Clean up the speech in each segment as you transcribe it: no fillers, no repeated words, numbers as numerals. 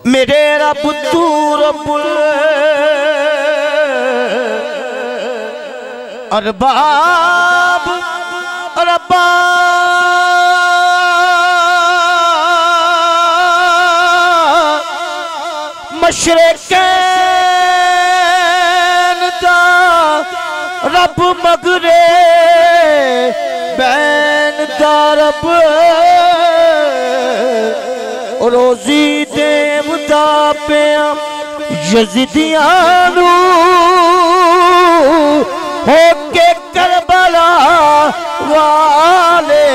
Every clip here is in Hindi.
मेरे रब तू रब्बुल अरबाब रब्बा मशरिकैन दा रब मगरे बैन दा रब रोजी देवदा पिया यज़ीदियां नू होके करबला वाले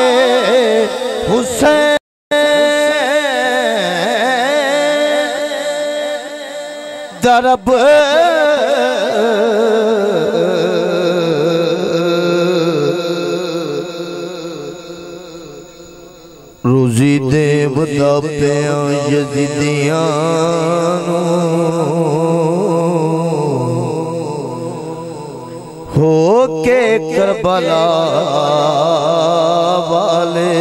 हुसैन दा रब रोजी देवदा पिया यज़ीदियां नू होके करबला वाले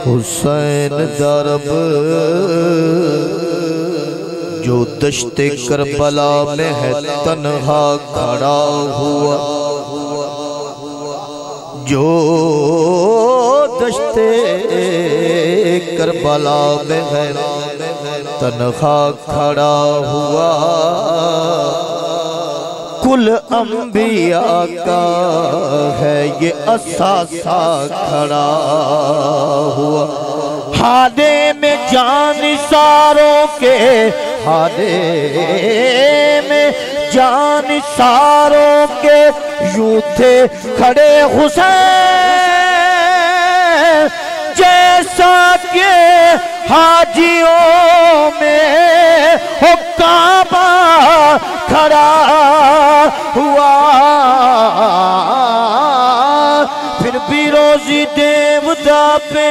हुसैन दा रब जो दश्ते करबला में है तन्हा खड़ा हुआ, जो दश्ते करबला में है तन्हा खड़ा हुआ, कुल अंबिया का है ये असासा खड़ा हुआ। हादे में जान सारों के, हादे में जान सारों के यूं थे खड़े हुसैन जैसा के हाजियों में हो काबा खड़ा हुआ। फिर भी रोजी देवदा पे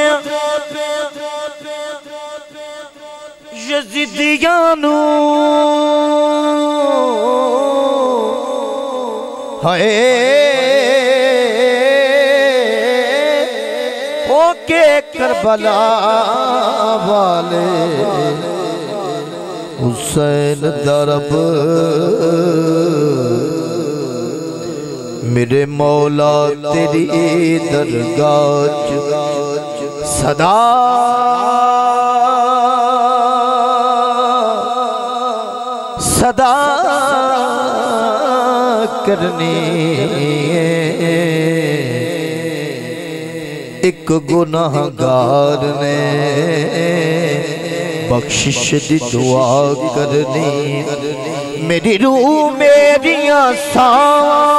यज़ीदियां नू हाय होके करबला वाले हुसैन दा रब मेरे मौला तेरी दरगाह सदा सदा करनी एक गुनाहगार ने बख्शिश दी दुआ करनी। मेरी रूह मेरियां सांवां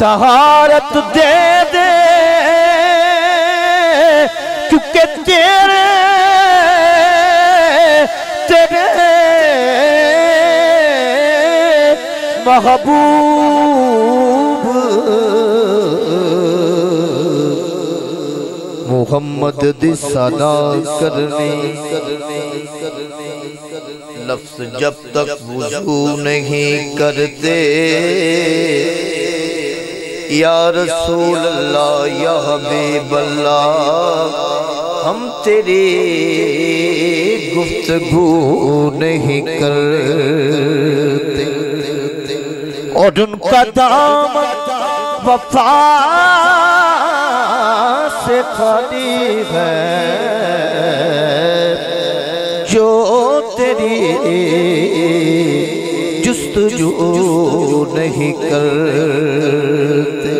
तहारत दे दे क्योंकि तेरे तेरे महबूब मोहम्मद दी सना करनी। लफ्ज़ जब तक वुज़ू नहीं करते या रसूल अल्लाह या हबीब अल्लाह हम तेरी गुफ्तगू नहीं करते। और उनका दामन वफा से खाली है जो तेरी जुस्तजू नहीं करते।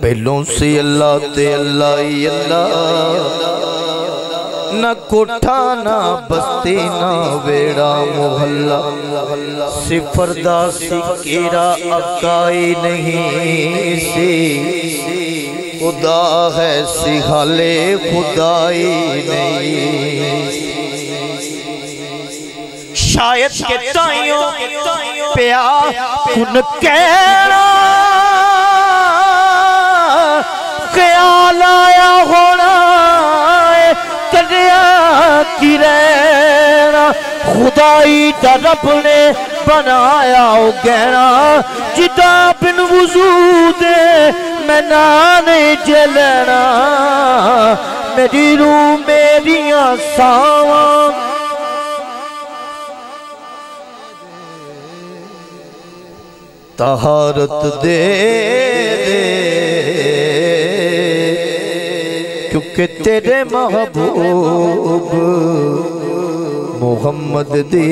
पहलों से अल्लाह ते अल्लाह ही अल्लाह, न कोठा ना बस्ती ना वेड़ा मोहल्ला, सिफरदा सिकेरा अकाई नहीं सी, खुदा है सिहाले खुदाई नहीं। शायद के ताइयों प्या कुन कहना ख्याल आया होना कन्या की रहना। खुदाई दा रब ने बनाया ओ गहना जिदा बिन वुजू दे मैं ना नहीं जलना। मेरी रूह मेरिया सावा तहारत दे दे क्योंकि तेरे महबूब मोहम्मद दी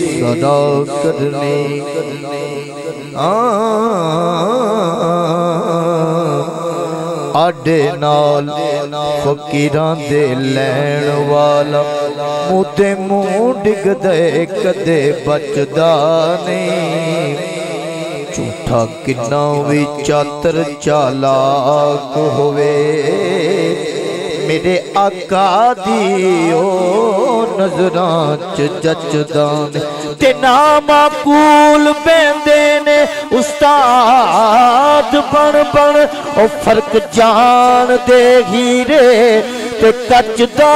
सदा करने आडे नाल फकीरां दे लैण वाला मुँह मुँह डिगदे कदे बचदा नहीं झूठा किन्ना भी चातर चालाक होवे मेरे आका दी ओ नजरां च जचदा ते ना माकूल बेंदे ने उस्ताद बन बन ओ फर्क जान दे हीरे ते कचदा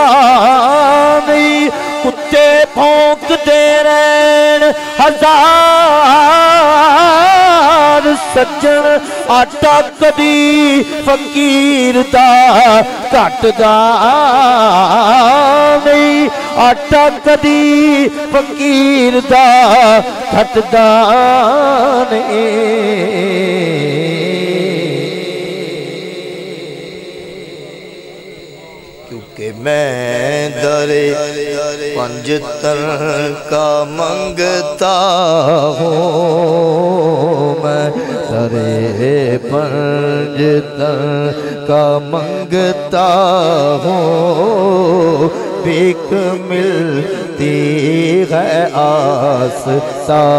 नहीं कुत्ते भौंकदे रहन हजार सज्जन आटा कदी फकीर दा घटदा नहीं आटा कदी फकीर दा घटदा नहीं क्योंकि मैं दरे पंजतन का मंगता हूँ मैं दरे पंजतन का मंगता हूँ भीख मिलती है आस्ताने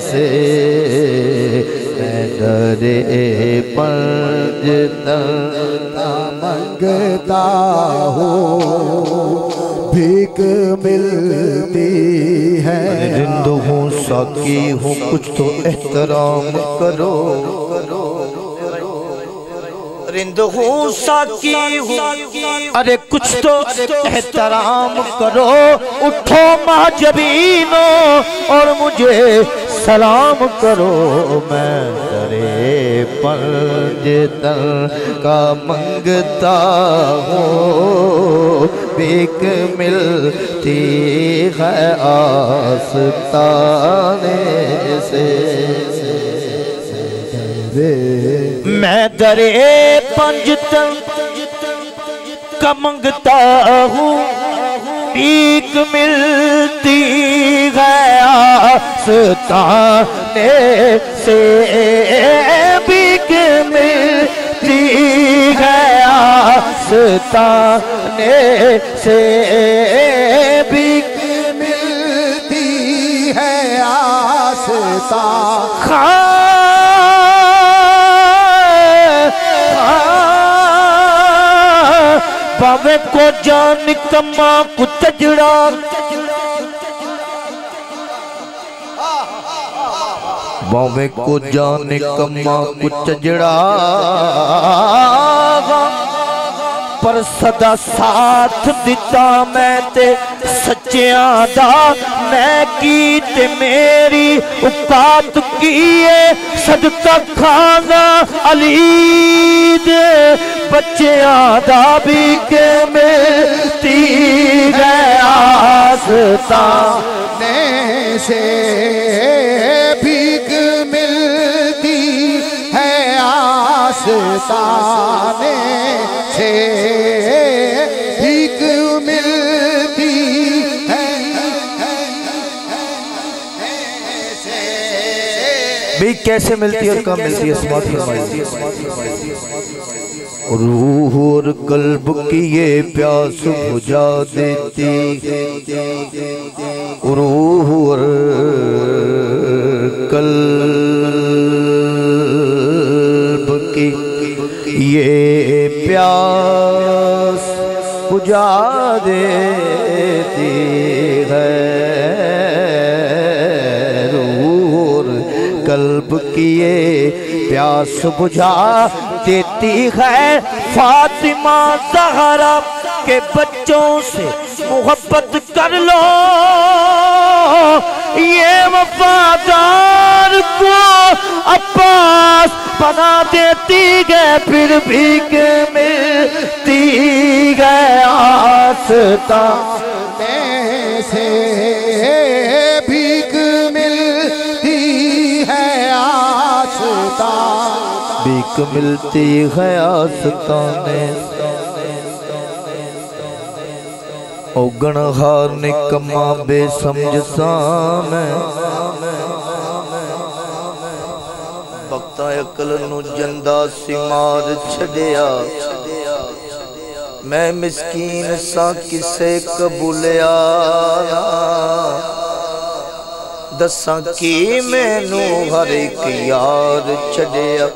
से मैं दरे पंजतन का मंगता हूँ भीख मिलती है रिंद हूँ साकी हूँ कुछ तो एहतराम करो रिंद हूँ साकी हूँ अरे कुछ तो एहतराम करो उठो महजबीनो और मुझे सलाम करो मैं तेरे पंजतन का मंगता हूँ भीख मिलती है आस्ताने से मैं दरे पंजतन का मंगता हूँ भीख मिलती है आस्ताने से भीख मिलती है आस्ताने से भीख मिलती है आस्ताने बावे को जान कमा कुतजड़ा बावे को जान कमा कुतजड़ा पर सदा साथ दिता मैं ते सच्चियां दा मैं की ते मेरी औकात की है सदका खाना अली दे बच्चियां दा भी के मिलती है आस्ताने से भीख मिलती है आस्ताने से भीख मिलती है भीख कैसे मिलती है और कब मिलती है समात फरमाइए रूह और कल्ब की ये प्यास बुझा देती रूह और कल्ब की ये प्यास बुझा देती है रूह और कल्ब की ये प्यास बुझा देती है फातिमा ज़हरा के बच्चों से मोहब्बत कर लो ये वफादार यार को अब्बास बना देती गए, फिर भी के मिलती गए आस्ताने से, भीख मिलती है आस्ताने, भीख मिलती है आस्ताने। औगणहार निकम्मा बेसमझ सामें, भक्ता अकल नू जंदा सिमार छड़िया। मैं मिस्कीन सा किसे कबूलिया ना, दसा की मैनू हर एक यार छड़िया।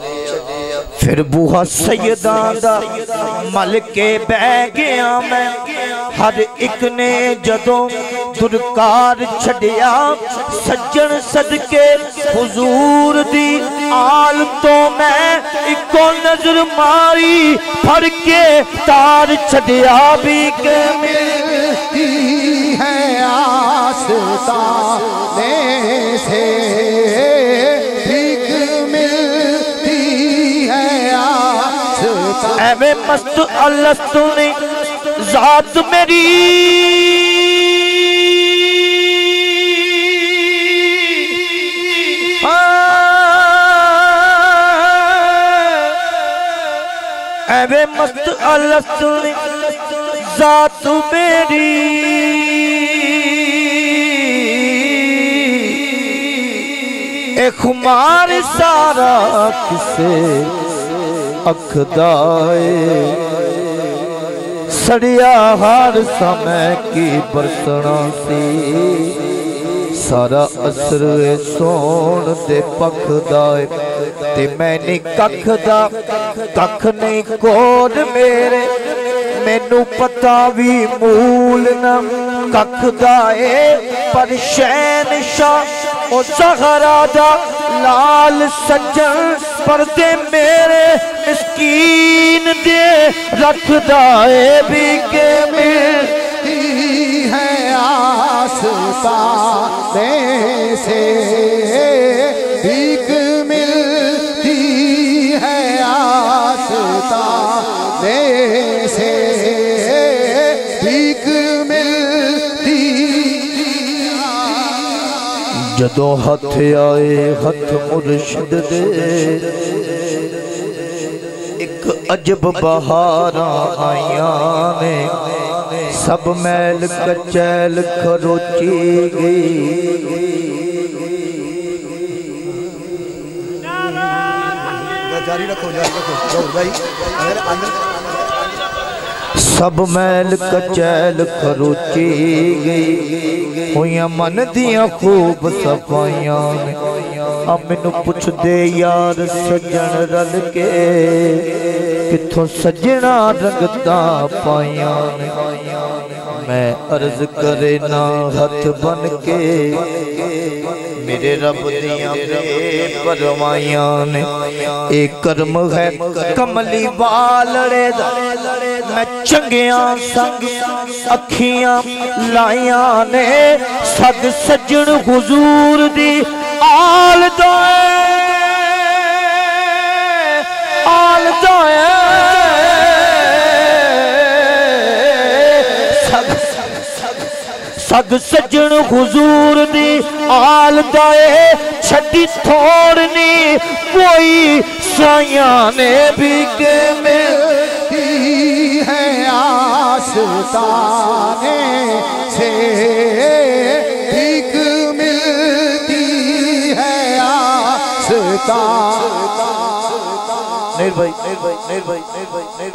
फिर बूहा सैयदा दा मल के बह गया मैं, हर एक ने जदों दुरकार छड़िया। सज्जन सदके हुजूर दी आल तो मैं इको नजर मारी, फड़ के तार छड़िया। भी के मिलती है आस्ताने से, भीख मिलती है आस्ताने। ऐवे मस्त अलस्तु ने जात मेरी, ऐवे मस्त अलस्तु ने जात मेरी, ए खुमार सारा किसे अखदाए। सड़िया हर समय की बरसना सी, सारा असर सोन दे पखदाए। ते मैंने कख दा कख नहीं कोड मेरे, मैनू पता भी मूल न कख दाए। पर शहनशाह ओ ज़हरा दा लाल सज्जन, पर्दे मेरे मिस्कीन दे रखदाए। भी के मिलती है आस्ताने से, भीख मिलती है आस्ताने से, भीख मिलती। जदों हथ आए हथ मुर्शिद दे, एक अजब बहारा आइया ने। सब मैल कचैल खरोची गई, जारी रखो भाई। सब मैल कचैल खरोची गई, हुईयां मन दियां खूब सफाइयां ने। आ मैनू पुछ दे यार सज्जन रल के, किथों सजना रंगता पाइयां ने। मैं अर्ज करे ना हथ बन के, मेरे रब दियां परवाइयां ने। एक कर्म है कमली वालड़े दा, मैं चंगिया संग अखियां लाइया ने। सद सज्जन हुजूर दी आल दोए, आल दोए। सद सज्जन हुजूर दी आल दाए, छड़ी थोड़नी कोई साइया ने। भी के मिलती है आस्ताने से, भीख मिलती है आस्ताने।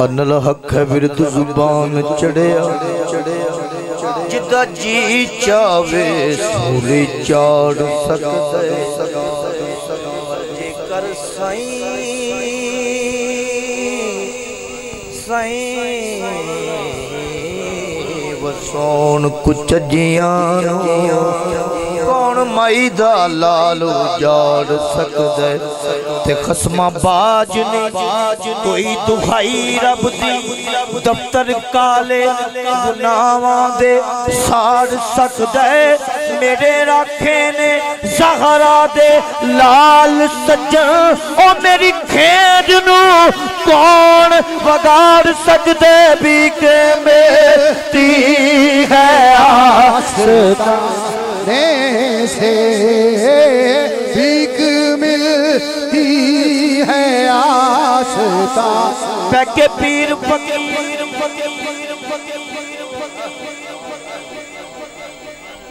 अनल हक है विरद जुबान चढ़िया, जिदा जी चावे सूली चाड़ सकते। जेकर साईं वसोन कुछ जियां कौन माई दा लाल उजाड़ सकदे। ते खसमा बाज ने कोई दुहाई रब दी, दफ्तर काले गुनाहां दे साड़ सकदे। मेरे राखे ने ज़हरा दे लाल सज्जन ओ मेरी खेड नू कौन वगाड़ सकदे भी के मेरी है आस्ताने से भीख मिलती है आस्ता पैके पीर फकीर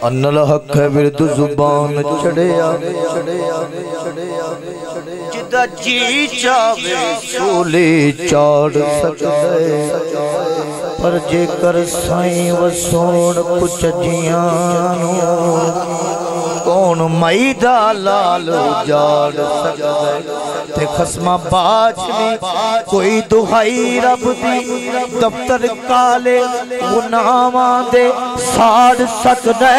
अन्नल हक है विरद जुबान चढ़िया जिदा जी चावे सोले चाड़ सकदे पर जेकर साईं वसोण कुछ जियां कौन मई दा लाल उजाड़ सकदे ते खसमा बाजनी कोई दुहाई रब दी दफ्तर काले गुनाहां दे साड़ सकदे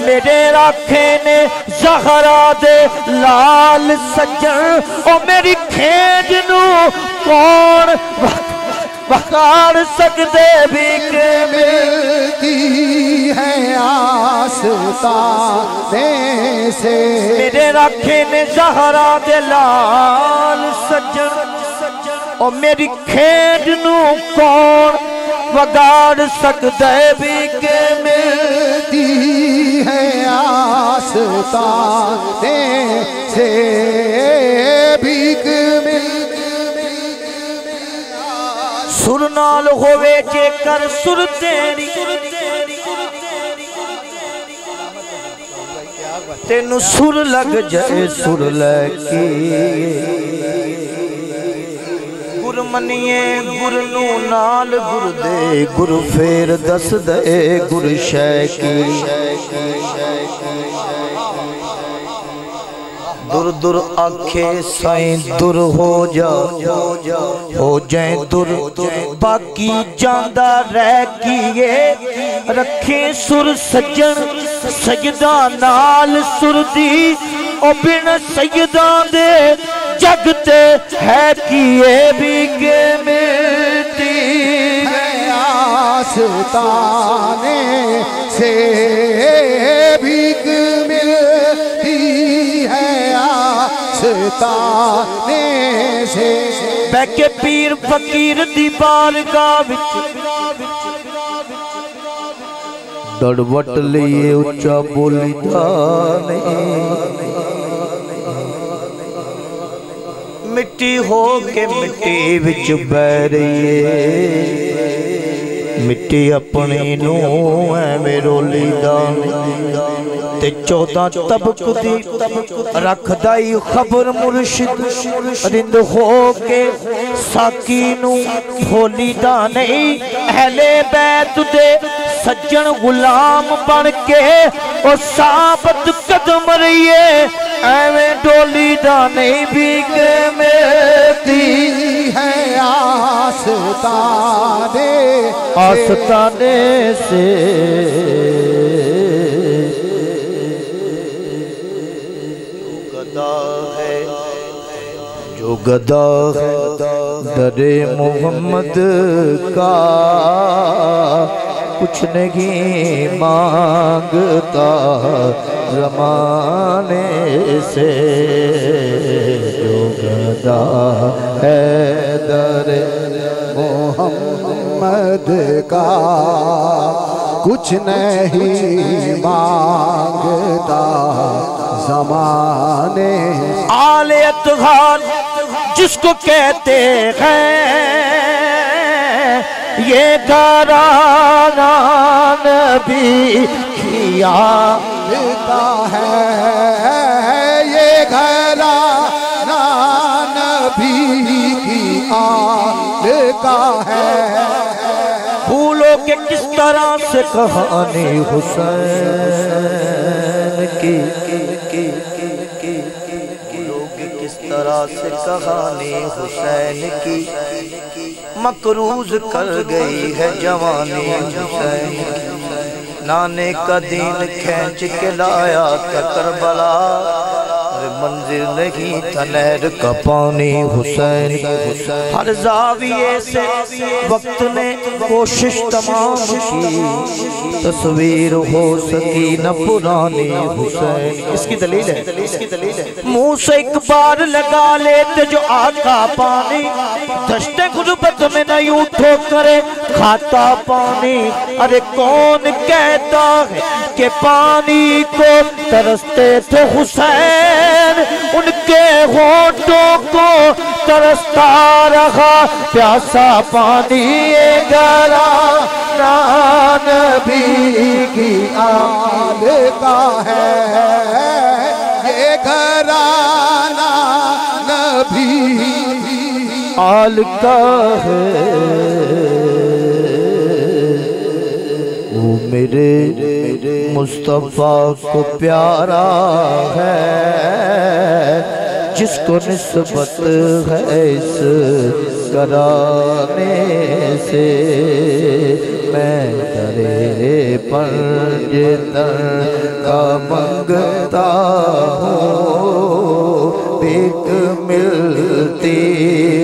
मेरे राखे ने ज़हरा दे लाल सज्जन ओ मेरी खेड नू कौन वखाड़ सकदे भी के मिलती है आस्ताने से मेरे राखे ने ज़हरा दे लाल सज्जन ओ मेरी खेड नू कौन वगाड़ सकदे भी के मिलती है आस्ताने से भीख सुर नाल होवे जेकर सुर तेरी तेनू सुर लग जाए सुर लैके गुर मनिए गुर नू नाल गुर दे गुर फेर दस दे गुर शै की दुर दुर आखे साईं दुर हो जाए दुर बाकी जांदा रह किए रखे सुर सज्जन सजदा नाल सुर दी ओ बिन सजदा दे जगते है किए भी के मिलती है आस्ताने से भीख मिलती है आस्ताने से बैके पीर फकीर दी बारगाह विच दड़वट लिए उच्चा बोलीदा नहीं मिट्टी हो के मिट्टी विच बह रही मिट्टी अपनी नू एवें रोलीदा ते 14 तबक दी रखदाई खबर मुर्शिद रिंद हो के साकी नू खोलीदा नहीं अहले बैत दे सज्जन गुलाम बन के ओ साबत कदम रहिए एवें डोलीदा नहीं भी के मेरी है आस्ताने से जो गदा है दरे मोहम्मद का कुछ नहीं मांगता ज़माने से जो गदा है दरे मोहम्मद का कुछ नहीं मांगता ज़माने आले अतहार जिसको कहते हैं ये घराना नबी किया मिलता है ये घराना नबी की आल का है भूलो के किस तरह से कहानी हुसैन की किस तरह से कहानी हुसैन की मकरूज कर गई है जवानी हुसैन की नाने का दीन खींच के लाया था करबला मंजिल नहीं था नहर का पानी हुसैन। हर जाविये से वक्त ने कोशिश तमाम की, तस्वीर हो सकी न पुरानी हुसैन। इसकी दलील है, मुंह से एक बार लगा लेते जो आका पानी, दश्ते गुर्बत में न यूं ठोकरे खाता पानी। अरे कौन कहता है कि पानी को तरसते थे हुसैन, उनके होठों को तरसता रहा प्यासा पानी। घराना नबी की आल का है, ये घराना नबी आल का है। वो मेरे मुस्तफा को प्यारा है, जिसको निस्बत है इस घराने से। मैं तेरे पंजतन का मंगता हूँ, भीख मिलती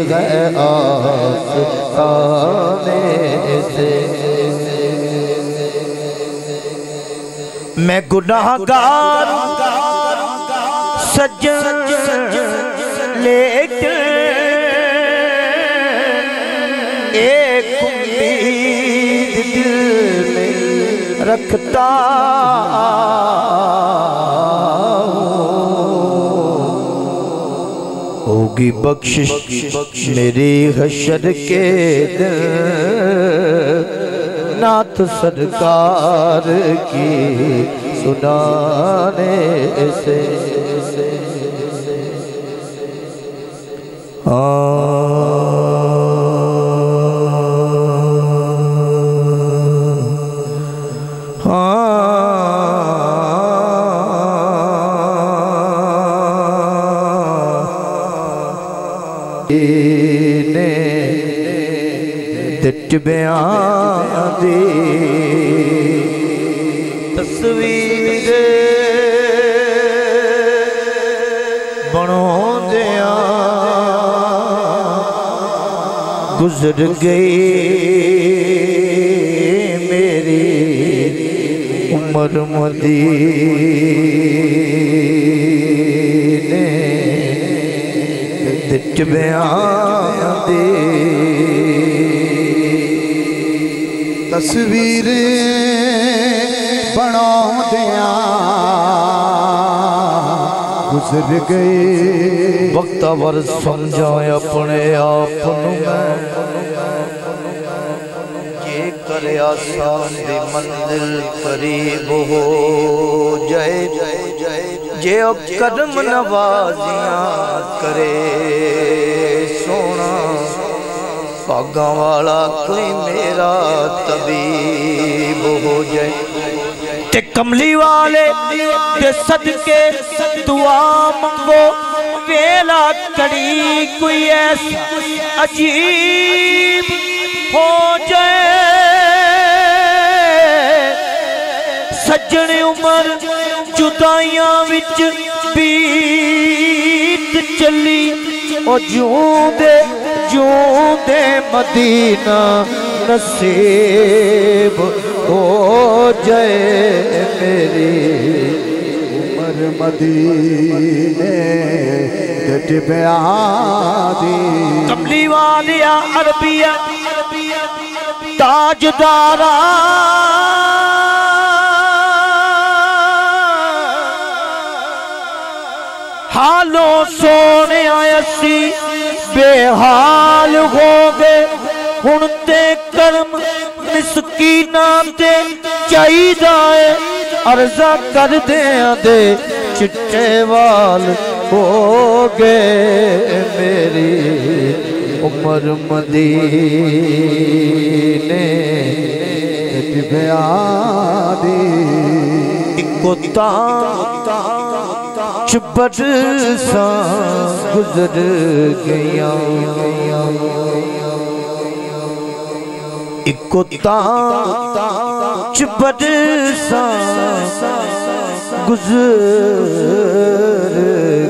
है आस्ताने से। मैं गुनाहगार सज्जन लेकर एक उम्मीद दिल में रखता होगी बख्शिश मेरी हशर के दिन, नात सरकार की सुनाने से। बयां दी तस्वीर बनोंदिया गुजर गई मेरी उम्र मदीने दिट बयां दी तस्वीर बनोंदिया गुजर गए। वक्तवर समझा अपने आप ये करे आसान दी मंजिल करीब हो जाए। जे अब कदम नवाजियां करे सोना, भागा वाला कोई मेरा तबीब हो जाए। ते कमली वाले ते सदके दुआ मंगो, वेला कड़ी कोई ऐसा अजीब हो जाए। सज्जन उमर जुदाइयां विच बीत चली, ओ जूंदे मदीना नसीब हो जाए मेरी उमर मदीने दिट बयां दी। कमली वालिया अरबिया ताजदारा हालों सोने आयसी बेहाल हो गए। हुण ते कर्म मिसकीना ते चाहिदा है, अर्जा कर दे चिट्टे वाल हो गए मेरी उमर मदीने बयां दी। इको बरसा गुजर गया, इको बरसा गुजर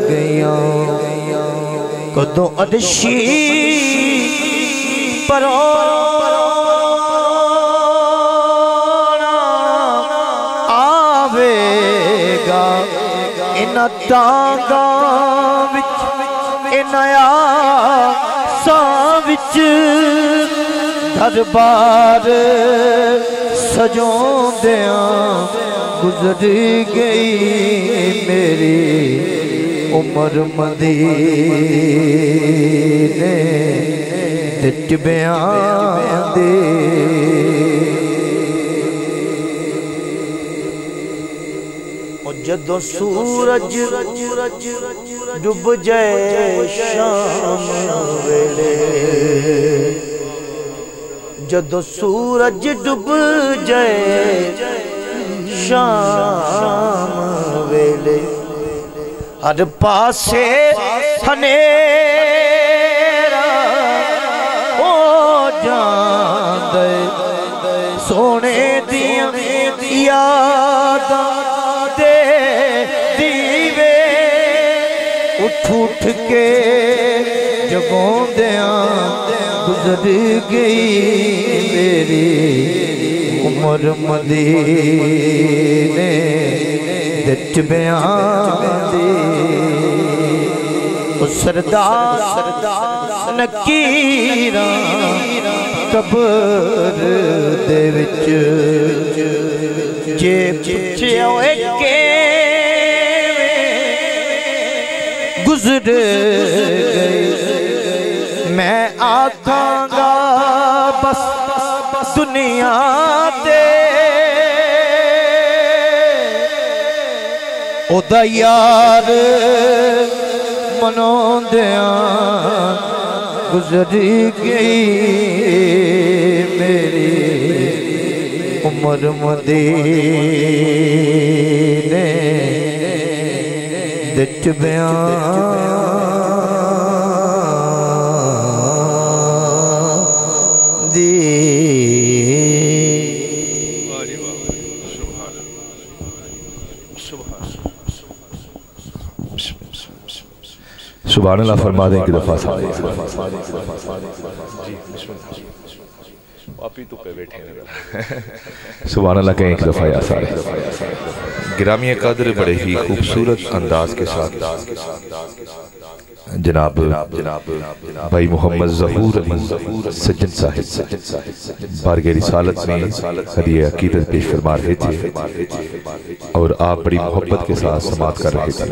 गया कदों अदशी परोना आवेगा इन तांगा विच इनया सा विच दरबार सजोंदिया गुजर गई मेरी उमर मदीने दे टिबियां दे जदों सूरज डूब जाए शाम वेले जदों सूरज डूब जाए शाम वेले हर पासे हनेरा हो जांदे सोने दियां यादां दे दीवे उठ उठ के जगोंदियां गुजर गई मेरी उमर मदीने दे टिबियां दी सरदार नकीरां कब्र दे विच जे पुछया के गुजर गई मैं आखांगा बस दुनिया ते ओदा यार मनोंदिया गुजर गई मेरी उमर मदीने दे टिबियां दी सुभान अल्लाह फरमा दें कि दफा आप ही तो पे बैठे सुभान अल्लाह कहें एक दफा या सारे गिरामी कदर बड़े ही खूबसूरत अंदाज के साथ जनाब भाई मोहम्मद ज़हूर अली सज्जन साहिब बारगे रिसालत में हदीए अकीदत पेश फरमा रहे थे और आप बड़ी मोहब्बत के साथ समात कर रहे थे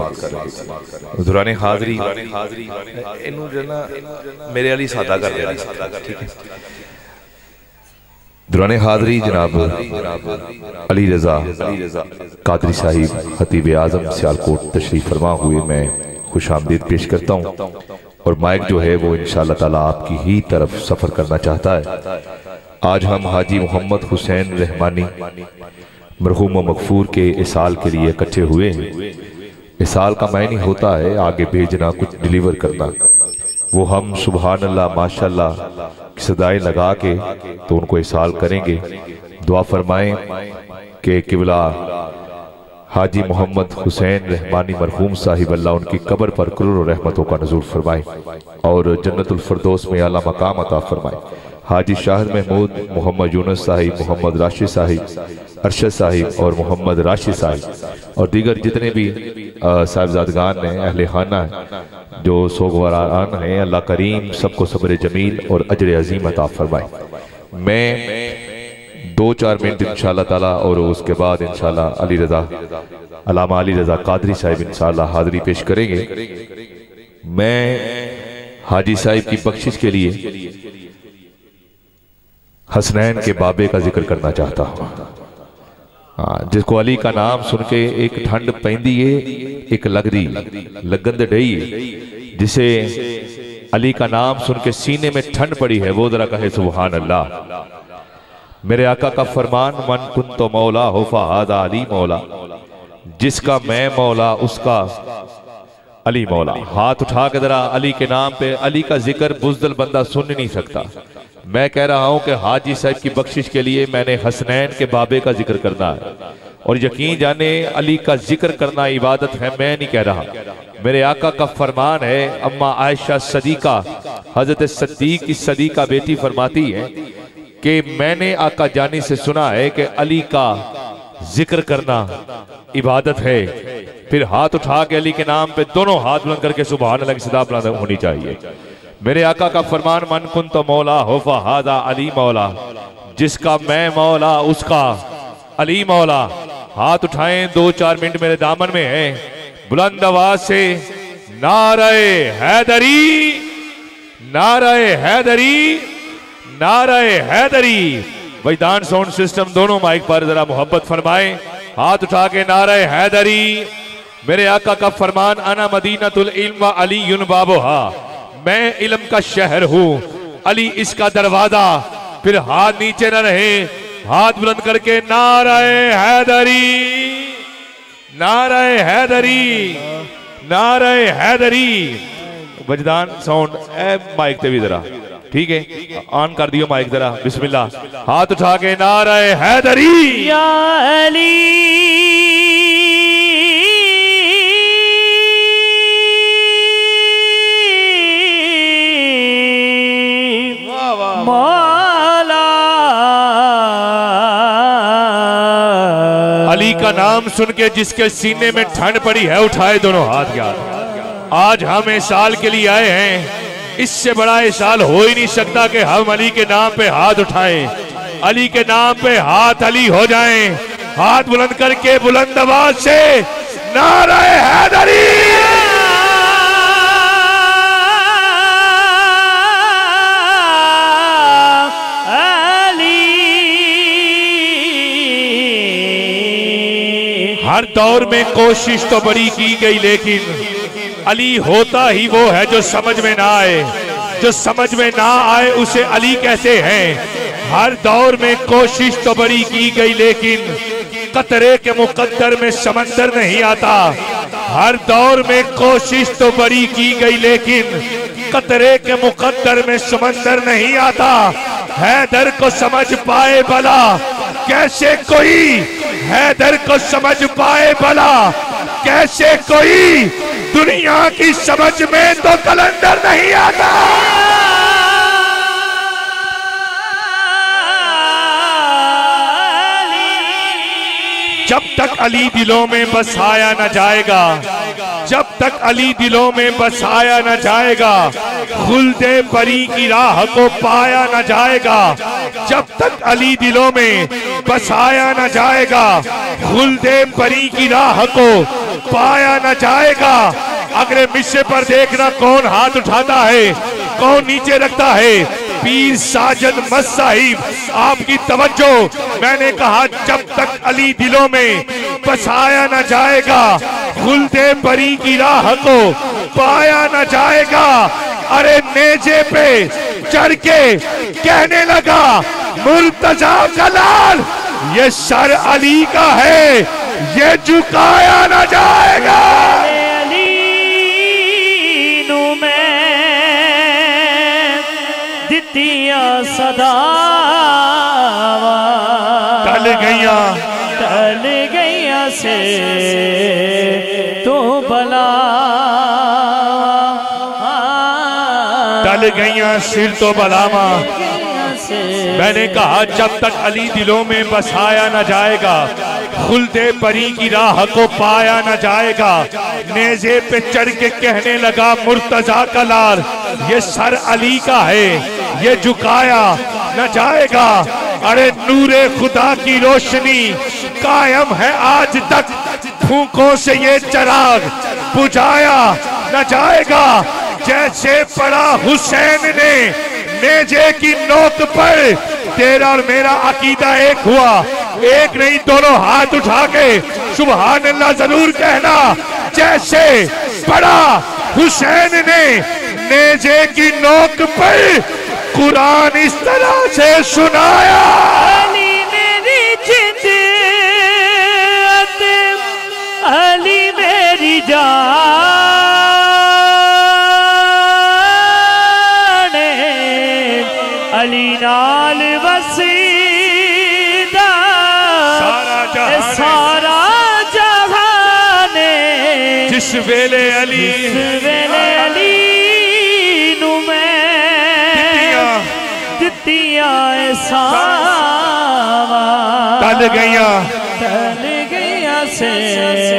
दुराने हाज़री मेरे अली सादा कर रहे ठीक है दुराने हाज़री जनाब अली रज़ा कादरी साहिब खतीब आज़म सियालकोट तशरीफ़ फरमा हुए मैं खुश आमदीद पेश करता हूँ और माइक जो है वो इंशाअल्लाह ताला आपकी ही तरफ सफ़र करना चाहता है। आज हम हाजी मोहम्मद हुसैन रहमानी मरहूम मगफूर के इसाल के लिए इकट्ठे हुए हैं। इसाल का मायने होता है आगे भेजना, कुछ डिलीवर करना। वो हम सुबहान अल्लाह माशाअल्लाह की सदाएं लगा के तो उनको इसाल करेंगे। दुआ फरमाएं कि किबला हाजी मोहम्मद हुसैन रहमानी मरहूम साहिब अल्लाह उनकी कब्र पर करोड़ों रहमतों का नज़ूल फरमाए और जन्नतुल फिरदौस में आला मकाम अता फरमाए। हाजी शाहिद महमूद, मोहम्मद यूनुस साहिब, मोहम्मद राशिद साहिब, अरशद साहिब और मोहम्मद राशिद साहिब और दीगर जितने भी साहिबजादगान हैं, अहले खाना हैं जो सोगवारान हैं, अल्लाह करीम सबको सब्र जमील और अजर अजीम अता फरमाए। मैं 2-4 मिनट इंशाअल्लाह ताला और उसके बाद इंशाअल्लाह अली रज़ा अल्लामा अली रज़ा कादरी साहिब इंशाअल्लाह हाज़री पेश करेंगे। मैं हाजी साहिब की बख्शिश के लिए हसनैन के बाबे का जिक्र करना चाहता हूँ। जिसको अली का नाम सुन के एक ठंड पैंदी है, एक लगदी लगन डई है। जिसे अली का नाम सुन के सीने में ठंड पड़ी है वो जरा कहे सुभान अल्लाह। मेरे आका का फरमान मन कुन तो मौला हो फहादा अली मौला, जिसका मैं मौला उसका अली मौला। हाथ उठा के जरा अली के नाम पे। अली का जिक्र बुज़दिल बंदा सुन नहीं सकता। मैं कह रहा हूं कि हाजी साहब की बख्शिश के लिए मैंने हसनैन के बाबे का जिक्र करना है, और यकीन जाने अली का जिक्र करना इबादत है, मैं नहीं कह रहा। मेरे आका का फरमान है, अम्मा आयशा सदीका हजरत सद्दीक की सदीका बेटी फरमाती है कि मैंने आका जानी से सुना है कि अली का जिक्र करना इबादत है। फिर हाथ उठा के अली के नाम पे दोनों हाथ बुलंद करके सुभान अल्लाह की सदा बुलंद होनी चाहिए। मेरे आका का फरमान, मन कुन तो मौला हो फहादा अली मौला, जिसका मैं मौला उसका अली मौला। हाथ उठाएं, 2-4 मिनट मेरे दामन में है। बुलंद आवाज से नारे हैदरी, नारे हैदरी, नारे हैदरी। वैदान साउंड सिस्टम दोनों माइक पर जरा मोहब्बत फरमाएं। हाथ उठा के नारे हैदरी। मेरे आका का फरमान, अना मदीनतुल इल्म व अली बाबुहा, मैं इल्म का शहर हूं, अली इसका दरवाजा। फिर हाथ नीचे न रहे, हाथ बुलंद करके नारे हैदरी, नारे हैदरी, नारे हैदरी। वजदान साउंड माइक ते भी जरा ठीक है, ऑन कर दियो माइक जरा, बिस्मिल्लाह। हाथ उठा के नारे हैदरी या अली, मौला। अली का नाम सुन के जिसके सीने में ठंड पड़ी है, उठाए दोनों हाथ यार। आज हम इस साल के लिए आए हैं, इससे बड़ा इस साल हो ही नहीं सकता कि हम अली के नाम पे हाथ उठाएं, अली के नाम पे हाथ अली हो जाएं। हाथ बुलंद करके बुलंद आवाज से नारे हैदरी। हर दौर में कोशिश तो बड़ी की गई, लेकिन अली होता ही वो है जो समझ में ना आए। जो समझ में ना आए उसे अली कहते हैं। हर दौर में कोशिश तो बड़ी की गई, लेकिन कतरे के मुकद्दर में समंदर नहीं आता। हर दौर में कोशिश तो बड़ी की गई, लेकिन कतरे के मुकद्दर में समंदर नहीं आता। हैदर को समझ पाए भला कैसे कोई, हैदर को समझ पाए भला कैसे कोई, दुनिया की समझ में तो कलंदर नहीं आता। जब तक अली दिलों में बसाया न जाएगा, जब तक अली दिलों में बसाया न जाएगा, खुल्दे परी की राह को पाया न जाएगा। जब तक अली दिलों में बसाया न जाएगा, खुल्दे परी की राह को पाया न जाएगा। अगले मिस्से पर देखना कौन हाथ उठाता है, कौन नीचे रखता है। पीर साजद मस्त साहिब, आपकी तवज्जो। मैंने कहा जब तक अली दिलों में बसाया न जाएगा, खुल्दे परी की राह को पाया न जाएगा। अरे नेजे पे चढ़ के कहने लगा, मुर्तजा का लाल ये सर अली का है, ये झुकाया न जाएगा। सदा टल गैया से तो बला, टल गैया सिर तो बलामा। मैंने कहा जब तक अली दिलों में बसाया न जाएगा, खुल्दे परी की राह को पाया न जाएगा। नेज़े पे चढ़ के कहने लगा, मुर्तजा का लाल ये सर अली का है, ये झुकाया न जाएगा। अरे नूरे खुदा की रोशनी कायम है आज तक, फूंकों से ये चिराग बुझाया न जाएगा। जैसे पड़ा हुसैन ने नेजे की नोक पर, तेरा और मेरा अकीदा एक हुआ। एक नहीं, दोनों हाथ उठा के सुभान अल्लाह जरूर कहना। जैसे पड़ा हुसैन ने नेजे की नोक पर, कुरान इस तरह से सुनाया। अली मेरी जिंदत, अली मेरी जान, वेले अली नू मैं दित्तियां सावा टल गईया से।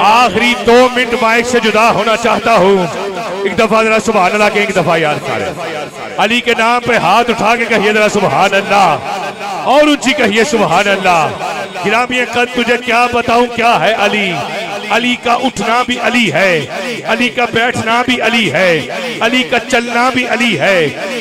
आखिरी 2 मिनट माइक से जुदा होना चाहता हूँ। एक दफा जरा सुभान अल्लाह के, एक दफा याद करें। अली के नाम पे हाथ उठा के कहिए जरा सुभान अल्लाह, और ऊंची कहिए सुभान अल्लाह। गिरामी कद तुझे क्या बताऊं क्या है अली। अली का उठना भी अली है, अली का बैठना भी अली है, अली का चलना भी अली है,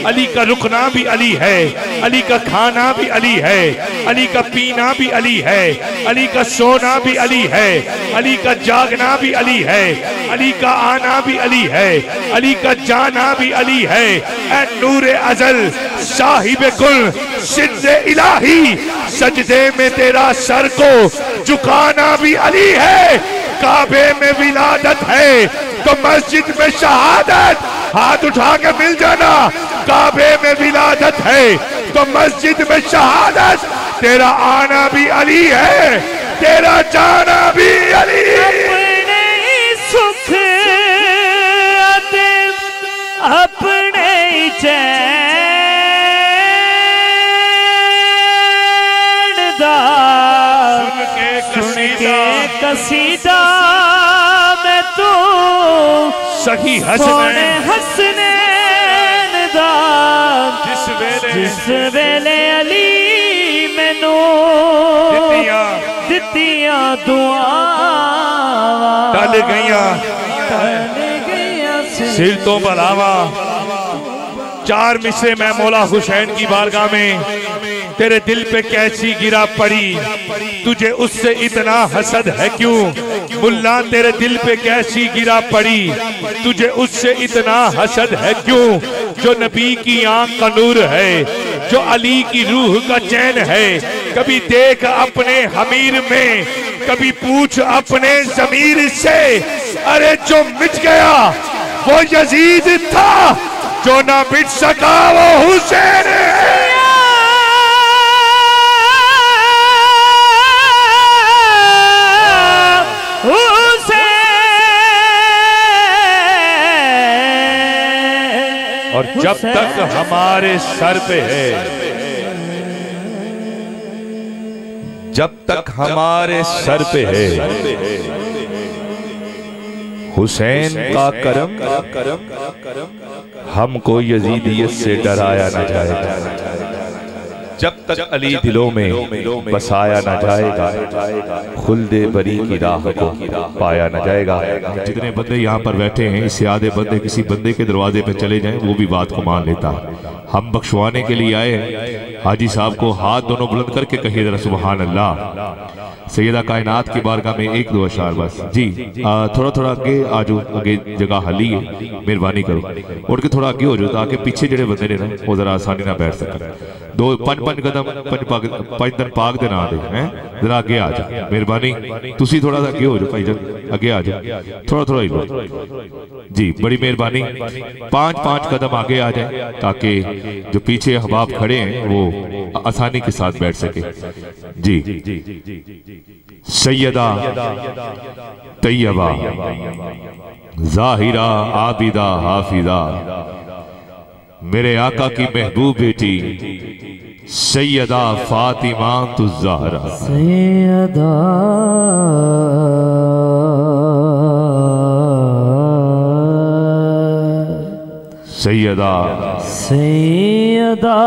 अली का रुकना भी अली है, अली का खाना भी अली है, अली का पीना भी अली है, अली का सोना भी अली है, अली का जागना भी अली है, अली का आना भी अली है, अली का जाना भी अली है। ऐ नूरे अजल साहिब कुल सिद्दे इलाही, सजदे में तेरा सर को झुकाना भी अली है। काबे में विलादत है तो मस्जिद में शहादत, हाथ उठा के मिल जाना। काबे में विलादत है तो मस्जिद में शहादत, तेरा आना भी अली है, तेरा जाना भी अली। अपने सुख अपने चैन दा सुन के कसीदा में तू सही हसनैन दा जिस वेले अली मैनू दित्तियां दुआवां टल गईया सिर तो बलावा। 4 मिसरे मैं मौला हुसैन की बारगाह में, तेरे दिल पे कैसी गिरा पड़ी, तुझे उससे इतना हसद है क्यों। मुल्ला तेरे दिल पे कैसी गिरा पड़ी, तुझे उससे इतना हसद है क्यों। जो नबी की आंख का नूर है, जो अली की रूह का चैन है, कभी देख अपने हमीर में, कभी पूछ अपने जमीर से। अरे जो मिट गया वो यजीद था, जो ना मिट सका वो हुसैन है। और जब तक हमारे सर पे है, जब तक हमारे सर पे है हुसैन का करम, हमको यजीदियत से डराया न जाएगा। जब तक अली दिलों में बसाया न जाएगा, खुल्दे बरी की राह को पाया न जाएगा। जितने बंदे यहाँ पर बैठे हैं, इससे आधे बंदे किसी बंदे के दरवाजे पे चले जाएं, वो भी बात को मान लेता है। हम बख्शवाने के लिए आए हैं। हाजी साहब को हाथ दोनों बुलंद करके कहिए जरा सुभान अल्लाह। सैयदा कायनात की बारगाह में 1-2 अशार बस जी। थोड़ा थोड़ा आगे आ जाओ, आगे जगह खाली है, मेहरबानी करो उठ के थोड़ा आगे हो जाओ, ताकि पीछे जड़े बंदे ने ना वो जरा आसानी ना बैठ सकें। 2-5 कदम 5 दिन पाक दे ना दे हैं, जरा आगे आ जाओ मेहरबानी। तुसी थोड़ा सा आगे हो जाओ भाई जान, आगे आ जाओ, थोड़ा ही लो जी, बड़ी मेहरबानी। 5-5 कदम आगे आ जाए, ताकि जो पीछे अहबाब खड़े हैं वो आसानी के साथ बैठ सके जी। सैयदा तैयबा जाहिरा आबिदा हाफिजा, मेरे आका की महबूब बेटी सैयदा फातिमा तुज़्ज़हरा। सैयदा सैयदा सैयदा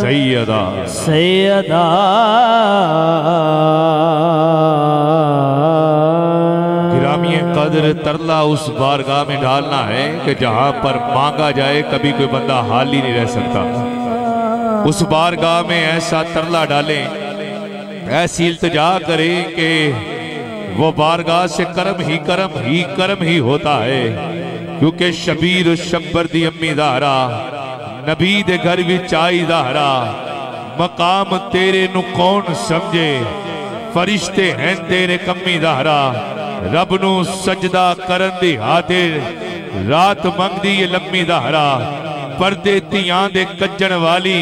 सैयदा सैयदा गिरामी कदर तरला उस बारगाह में डालना है कि जहां पर मांगा जाए कभी कोई बंदा हाल ही नहीं रह सकता। उस बारगाह में ऐसा तरला डालें, ऐसी इल्तिजा करें कि वो बारगाह से करम ही होता है। क्योंकि शबीर शब्बर दी अम्मी ज़हरा, नबी दे घर विच आई ज़हरा, मकाम तेरे नु कौन समझे, फरिश्ते हैं तेरे कम्मी ज़हरा, रब नू सजदा करन दी हादिर, रात मंगदी ये लम्मी ज़हरा, पर्दे तियां दे कज्जण वाली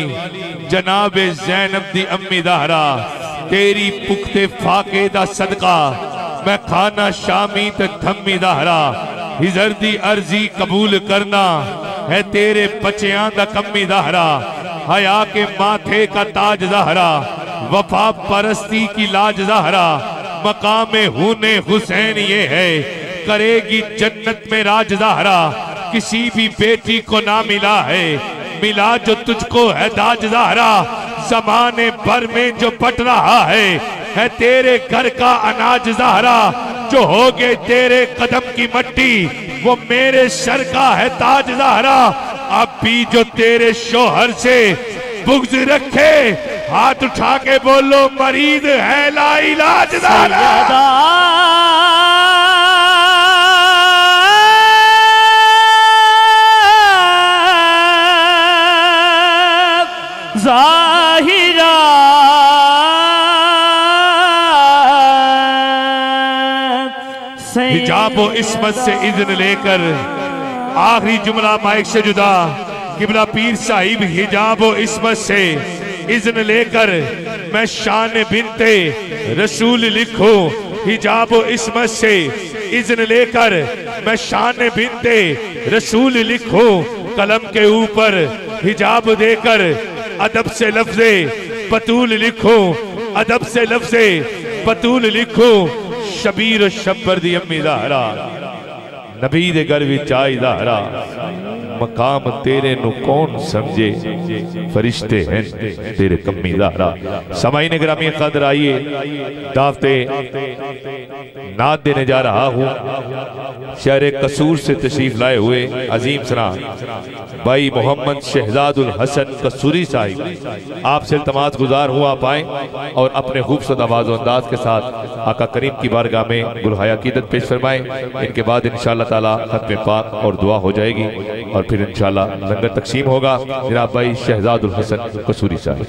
जनाबे ज़ैनब दी अम्मी ज़हरा तेरी पुख्ते फाके दा सदका मैं खाना शामी ते थम्मी ज़हरा हिजर दी अर्जी कबूल करना है तेरे बच्चियां दा कम्मी ज़हरा हया के माथे का ताज ज़हरा वफा परस्ती की लाज ज़हरा मकामे हुने हुसैन ये है करेगी जन्नत में राज ज़हरा किसी भी बेटी को ना मिला है मिला जो तुझको है दाज ज़हरा ज़माने भर में जो पट रहा है तेरे घर का अनाज ज़हरा जो हो गए तेरे कदम की मट्टी वो मेरे सर का है ताज ज़हरा अब भी जो तेरे शोहर से बुग़्ज़ रखे हाथ उठा के बोलो मरीज है ला इलाज ज़हरा ज़ाहिरा हिजाब व इस्मत से इज़्न लेकर आखिरी जुमला माइक से जुदा किबला पीर साहिब हिजाब व इस्मत से इज़्न लेकर मैं शान बिनते रसूल लिखो हिजाब व इस्मत से इज़्न लेकर मैं शान बिनते रसूल लिखो कलम के ऊपर हिजाब देकर अदब से लफ्ज़े बतूल लिखो अदब से लफ्ज़े बतूल लिखो शबीर शब्बर दी अम्मी ज़हरा नबी दे घर विच आई ज़हरा मकाम तेरे नु कौन समझे फरिश्ते हैं तेरे कम्मी ज़हरा समाईने ग्रामी कदर आइए दावते नात देने जा रहा हूँ शहर कसूर से तशरीफ लाए हुए अजीम सना भाई मोहम्मद शहजादुल हसन कसूरी साहिब आपसे इल्तमास गुजार हुआ पाए और अपने खूबसूरत आवाज़ अंदाज के साथ आका करीम की बारगाह में गुलहाया अकीदत पेश फरमाएं। इनके बाद इंशाअल्लाह ताला खत्म पाक और दुआ हो जाएगी और फिर इंशाअल्लाह लंगर तकसीम होगा। जनाब भाई शहजादुल हसन कसूरी साहिब।